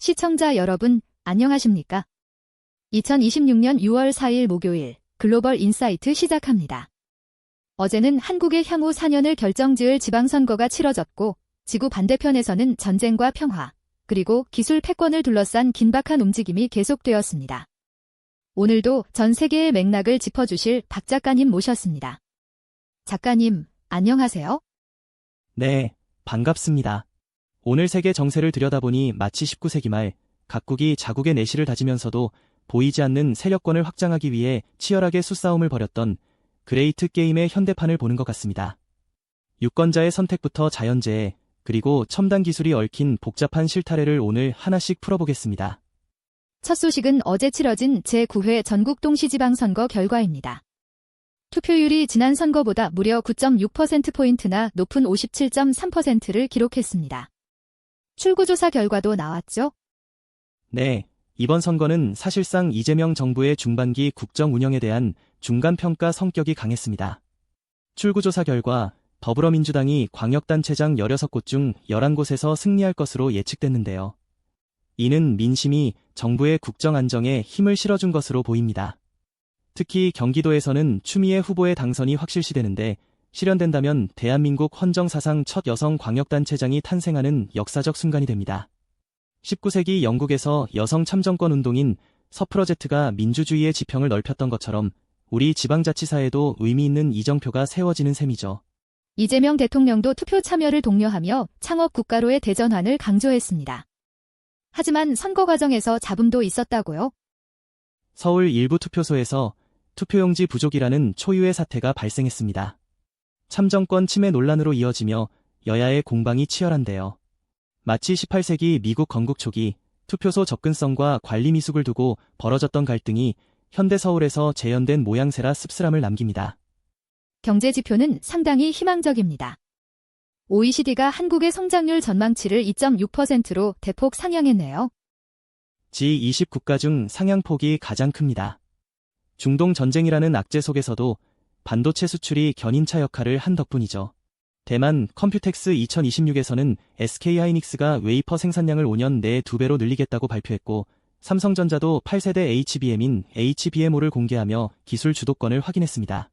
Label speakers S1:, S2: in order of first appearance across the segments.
S1: 시청자 여러분, 안녕하십니까? 2026년 6월 4일 목요일 글로벌 인사이트 시작합니다. 어제는 한국의 향후 4년을 결정지을 지방선거가 치러졌고 지구 반대편에서는 전쟁과 평화, 그리고 기술 패권을 둘러싼 긴박한 움직임이 계속되었습니다. 오늘도 전 세계의 맥락을 짚어주실 박 작가님 모셨습니다. 작가님, 안녕하세요.
S2: 네, 반갑습니다. 오늘 세계 정세를 들여다보니 마치 19세기 말 각국이 자국의 내실을 다지면서도 보이지 않는 세력권을 확장하기 위해 치열하게 수싸움을 벌였던 그레이트 게임의 현대판을 보는 것 같습니다. 유권자의 선택부터 자연재해, 그리고 첨단 기술이 얽힌 복잡한 실타래를 오늘 하나씩 풀어보겠습니다.
S1: 첫 소식은 어제 치러진 제9회 전국 동시지방선거 결과입니다. 투표율이 지난 선거보다 무려 9.6%포인트나 높은 57.3%를 기록했습니다. 출구조사 결과도 나왔죠?
S2: 네, 이번 선거는 사실상 이재명 정부의 중반기 국정 운영에 대한 중간평가 성격이 강했습니다. 출구조사 결과 더불어민주당이 광역단체장 16곳 중 11곳에서 승리할 것으로 예측됐는데요. 이는 민심이 정부의 국정 안정에 힘을 실어준 것으로 보입니다. 특히 경기도에서는 추미애 후보의 당선이 확실시되는데 실현된다면 대한민국 헌정사상 첫 여성 광역단체장이 탄생하는 역사적 순간이 됩니다. 19세기 영국에서 여성 참정권 운동인 서프러제트가 민주주의의 지평을 넓혔던 것처럼 우리 지방자치사에도 의미 있는 이정표가 세워지는 셈이죠.
S1: 이재명 대통령도 투표 참여를 독려하며 창업 국가로의 대전환을 강조했습니다. 하지만 선거 과정에서 잡음도 있었다고요?
S2: 서울 일부 투표소에서 투표용지 부족이라는 초유의 사태가 발생했습니다. 참정권 침해 논란으로 이어지며 여야의 공방이 치열한데요. 마치 18세기 미국 건국 초기 투표소 접근성과 관리 미숙을 두고 벌어졌던 갈등이 현대 서울에서 재현된 모양새라 씁쓸함을 남깁니다.
S1: 경제 지표는 상당히 희망적입니다. OECD가 한국의 성장률 전망치를 2.6%로 대폭 상향했네요.
S2: G20 국가 중 상향폭이 가장 큽니다. 중동 전쟁이라는 악재 속에서도 반도체 수출이 견인차 역할을 한 덕분이죠. 대만 컴퓨텍스 2026에서는 SK하이닉스가 웨이퍼 생산량을 5년 내에 2배로 늘리겠다고 발표했고 삼성전자도 8세대 HBM인 HBM5를 공개하며 기술 주도권을 확인했습니다.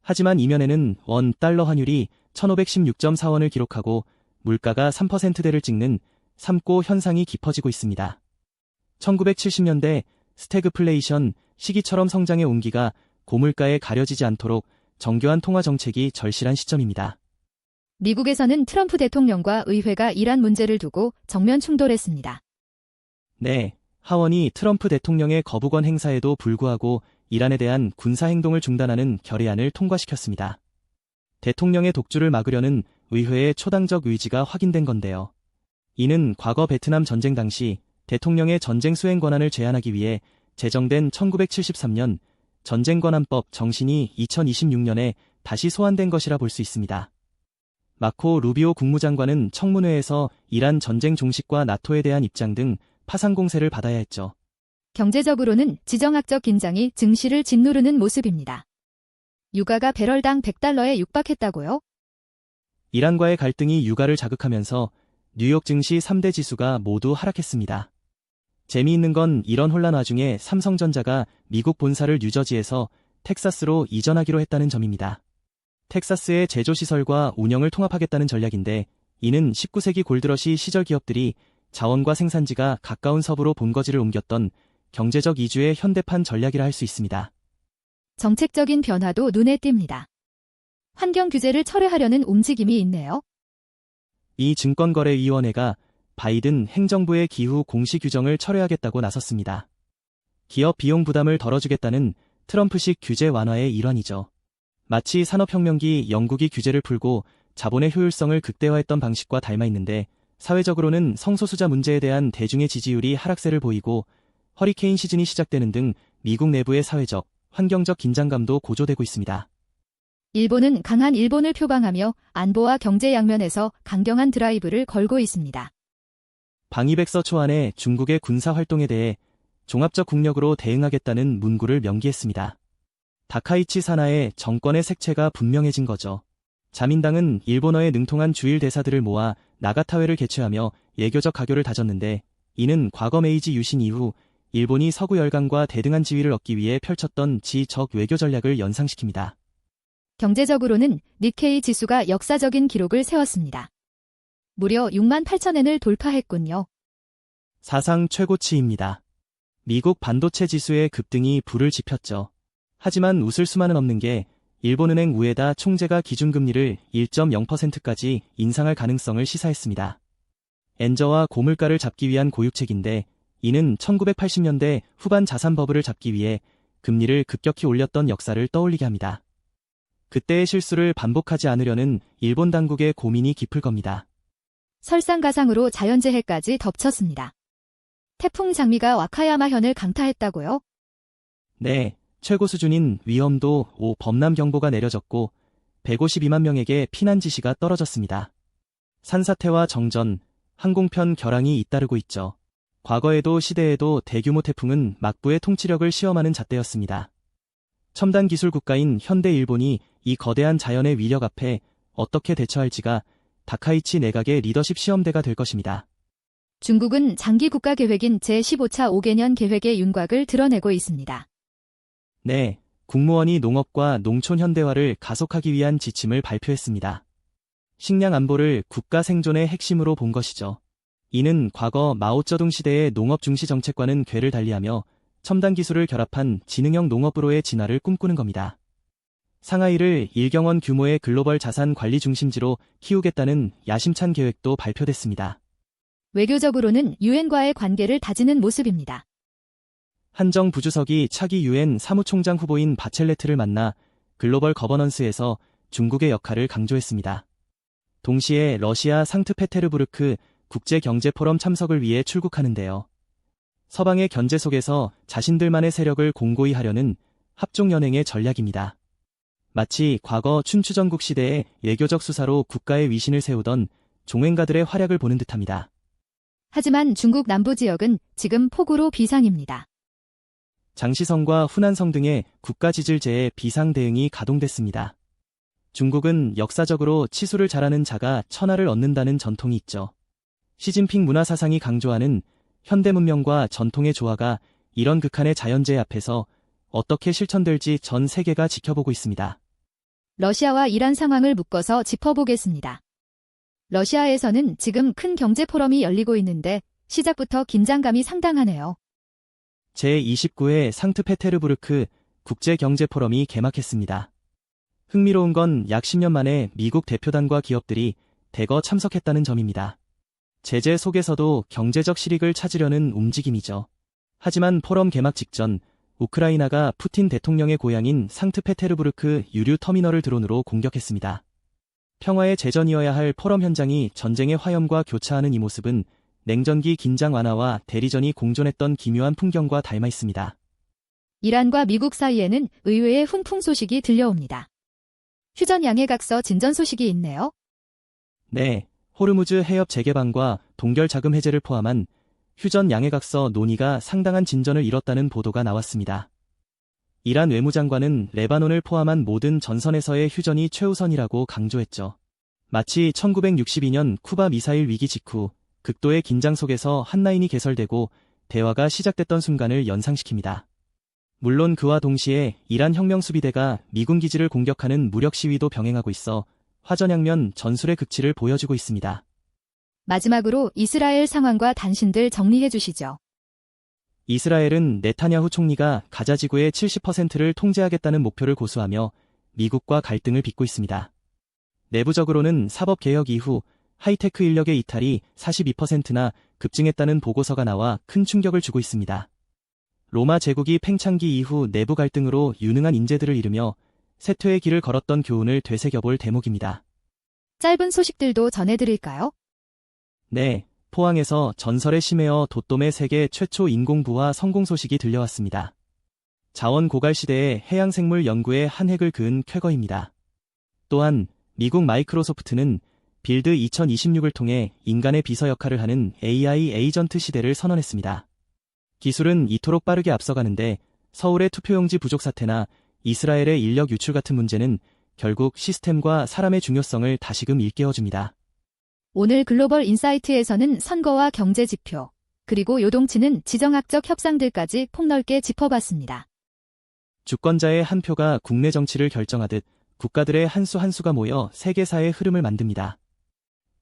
S2: 하지만 이면에는 원 달러 환율이 1516.4원을 기록하고 물가가 3%대를 찍는 삼고 현상이 깊어지고 있습니다. 1970년대 스태그플레이션 시기처럼 성장의 온기가 고물가에 가려지지 않도록 정교한 통화 정책이 절실한 시점입니다.
S1: 미국에서는 트럼프 대통령과 의회가 이란 문제를 두고 정면 충돌했습니다.
S2: 네, 하원이 트럼프 대통령의 거부권 행사에도 불구하고 이란에 대한 군사행동을 중단하는 결의안을 통과시켰습니다. 대통령의 독주를 막으려는 의회의 초당적 의지가 확인된 건데요. 이는 과거 베트남 전쟁 당시 대통령의 전쟁 수행 권한을 제한하기 위해 제정된 1973년 전쟁권한법 정신이 2026년에 다시 소환된 것이라 볼 수 있습니다. 마코 루비오 국무장관은 청문회에서 이란 전쟁 종식과 나토에 대한 입장 등 파상 공세를 받아야 했죠.
S1: 경제적으로는 지정학적 긴장이 증시를 짓누르는 모습입니다. 유가가 배럴당 100달러에 육박했다고요?
S2: 이란과의 갈등이 유가를 자극하면서 뉴욕 증시 3대 지수가 모두 하락했습니다. 재미있는 건 이런 혼란 와중에 삼성전자가 미국 본사를 뉴저지에서 텍사스로 이전하기로 했다는 점입니다. 텍사스의 제조시설과 운영을 통합하겠다는 전략인데 이는 19세기 골드러시 시절 기업들이 자원과 생산지가 가까운 서부로 본거지를 옮겼던 경제적 이주의 현대판 전략이라 할 수 있습니다.
S1: 정책적인 변화도 눈에 띕니다. 환경 규제를 철회하려는 움직임이 있네요.
S2: 이 증권거래위원회가 바이든 행정부의 기후 공시 규정을 철회하겠다고 나섰습니다. 기업 비용 부담을 덜어주겠다는 트럼프식 규제 완화의 일환이죠. 마치 산업혁명기 영국이 규제를 풀고 자본의 효율성을 극대화했던 방식과 닮아 있는데 사회적으로는 성소수자 문제에 대한 대중의 지지율이 하락세를 보이고 허리케인 시즌이 시작되는 등 미국 내부의 사회적, 환경적 긴장감도 고조되고 있습니다.
S1: 일본은 강한 일본을 표방하며 안보와 경제 양면에서 강경한 드라이브를 걸고 있습니다.
S2: 방위백서 초안에 중국의 군사활동에 대해 종합적 국력으로 대응하겠다는 문구를 명기했습니다. 다카이치 사나의 정권의 색채가 분명해진 거죠. 자민당은 일본어에 능통한 주일 대사들을 모아 나가타회를 개최하며 예교적 가교를 다졌는데 이는 과거 메이지 유신 이후 일본이 서구 열강과 대등한 지위를 얻기 위해 펼쳤던 지적 외교 전략을 연상시킵니다.
S1: 경제적으로는 니케이 지수가 역사적인 기록을 세웠습니다. 무려 6만 8천엔을 돌파했군요.
S2: 사상 최고치입니다. 미국 반도체 지수의 급등이 불을 지폈죠. 하지만 웃을 수만은 없는 게 일본은행 우에다 총재가 기준금리를 1.0%까지 인상할 가능성을 시사했습니다. 엔저와 고물가를 잡기 위한 고유책인데 이는 1980년대 후반 자산 버블을 잡기 위해 금리를 급격히 올렸던 역사를 떠올리게 합니다. 그때의 실수를 반복하지 않으려는 일본 당국의 고민이 깊을 겁니다.
S1: 설상가상으로 자연재해까지 덮쳤습니다. 태풍 장미가 와카야마현을 강타했다고요?
S2: 네, 최고 수준인 위험도 5 범람 경보가 내려졌고 152만 명에게 피난 지시가 떨어졌습니다. 산사태와 정전, 항공편 결항이 잇따르고 있죠. 과거에도 시대에도 대규모 태풍은 막부의 통치력을 시험하는 잣대였습니다. 첨단 기술 국가인 현대 일본이 이 거대한 자연의 위력 앞에 어떻게 대처할지가 다카이치 내각의 리더십 시험대가 될 것입니다.
S1: 중국은 장기 국가 계획인 제15차 5개년 계획의 윤곽을 드러내고 있습니다.
S2: 네, 국무원이 농업과 농촌 현대화를 가속하기 위한 지침을 발표했습니다. 식량 안보를 국가 생존의 핵심으로 본 것이죠. 이는 과거 마오쩌둥 시대의 농업 중시 정책과는 궤를 달리하며 첨단 기술을 결합한 지능형 농업으로의 진화를 꿈꾸는 겁니다. 상하이를 1경원 규모의 글로벌 자산 관리 중심지로 키우겠다는 야심찬 계획도 발표됐습니다.
S1: 외교적으로는 유엔과의 관계를 다지는 모습입니다.
S2: 한정 부주석이 차기 유엔 사무총장 후보인 바첼레트를 만나 글로벌 거버넌스에서 중국의 역할을 강조했습니다. 동시에 러시아 상트페테르부르크 국제경제포럼 참석을 위해 출국하는데요. 서방의 견제 속에서 자신들만의 세력을 공고히 하려는 합종연행의 전략입니다. 마치 과거 춘추전국 시대의 외교적 수사로 국가의 위신을 세우던 종횡가들의 활약을 보는 듯합니다.
S1: 하지만 중국 남부 지역은 지금 폭우로 비상입니다.
S2: 장시성과 후난성 등의 국가 지질제의 비상 대응이 가동됐습니다. 중국은 역사적으로 치수를 잘하는 자가 천하를 얻는다는 전통이 있죠. 시진핑 문화사상이 강조하는 현대문명과 전통의 조화가 이런 극한의 자연재해 앞에서 어떻게 실천될지 전 세계가 지켜보고 있습니다.
S1: 러시아와 이란 상황을 묶어서 짚어보겠습니다. 러시아에서는 지금 큰 경제 포럼이 열리고 있는데 시작부터 긴장감이 상당하네요.
S2: 제29회 상트페테르부르크 국제경제포럼이 개막했습니다. 흥미로운 건 약 10년 만에 미국 대표단과 기업들이 대거 참석했다는 점입니다. 제재 속에서도 경제적 실익을 찾으려는 움직임이죠. 하지만 포럼 개막 직전 우크라이나가 푸틴 대통령의 고향인 상트페테르부르크 유류 터미널을 드론으로 공격했습니다. 평화의 제전이어야 할 포럼 현장이 전쟁의 화염과 교차하는 이 모습은 냉전기 긴장 완화와 대리전이 공존했던 기묘한 풍경과 닮아 있습니다.
S1: 이란과 미국 사이에는 의외의 훈풍 소식이 들려옵니다. 휴전 양해각서 진전 소식이 있네요.
S2: 네, 호르무즈 해협 재개방과 동결 자금 해제를 포함한 휴전 양해각서 논의가 상당한 진전을 이뤘다는 보도가 나왔습니다. 이란 외무장관은 레바논을 포함한 모든 전선에서의 휴전이 최우선이라고 강조했죠. 마치 1962년 쿠바 미사일 위기 직후 극도의 긴장 속에서 한 라인이 개설되고 대화가 시작됐던 순간을 연상시킵니다. 물론 그와 동시에 이란 혁명수비대가 미군 기지를 공격하는 무력 시위도 병행하고 있어 화전양면 전술의 극치를 보여주고 있습니다.
S1: 마지막으로 이스라엘 상황과 단신들 정리해 주시죠.
S2: 이스라엘은 네타냐후 총리가 가자 지구의 70%를 통제하겠다는 목표를 고수하며 미국과 갈등을 빚고 있습니다. 내부적으로는 사법개혁 이후 하이테크 인력의 이탈이 42%나 급증했다는 보고서가 나와 큰 충격을 주고 있습니다. 로마 제국이 팽창기 이후 내부 갈등으로 유능한 인재들을 잃으며 쇠퇴의 길을 걸었던 교훈을 되새겨볼 대목입니다.
S1: 짧은 소식들도 전해드릴까요?
S2: 네, 포항에서 전설의 심해어 돛돔의 세계 최초 인공부화 성공 소식이 들려왔습니다. 자원 고갈 시대의 해양생물 연구에 한 획을 그은 쾌거입니다. 또한 미국 마이크로소프트는 빌드 2026을 통해 인간의 비서 역할을 하는 AI 에이전트 시대를 선언했습니다. 기술은 이토록 빠르게 앞서가는데 서울의 투표용지 부족 사태나 이스라엘의 인력 유출 같은 문제는 결국 시스템과 사람의 중요성을 다시금 일깨워줍니다.
S1: 오늘 글로벌 인사이트에서는 선거와 경제 지표, 그리고 요동치는 지정학적 협상들까지 폭넓게 짚어봤습니다.
S2: 주권자의 한 표가 국내 정치를 결정하듯 국가들의 한 수 한 수가 모여 세계사의 흐름을 만듭니다.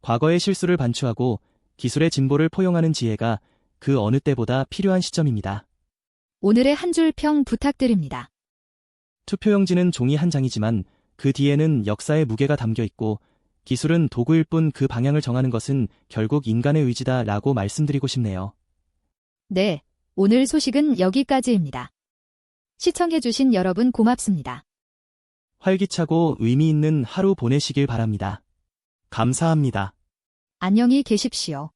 S2: 과거의 실수를 반추하고 기술의 진보를 포용하는 지혜가 그 어느 때보다 필요한 시점입니다.
S1: 오늘의 한 줄 평 부탁드립니다.
S2: 투표용지는 종이 한 장이지만 그 뒤에는 역사의 무게가 담겨 있고 기술은 도구일 뿐 그 방향을 정하는 것은 결국 인간의 의지다라고 말씀드리고 싶네요.
S1: 네, 오늘 소식은 여기까지입니다. 시청해주신 여러분 고맙습니다.
S2: 활기차고 의미 있는 하루 보내시길 바랍니다. 감사합니다.
S1: 안녕히 계십시오.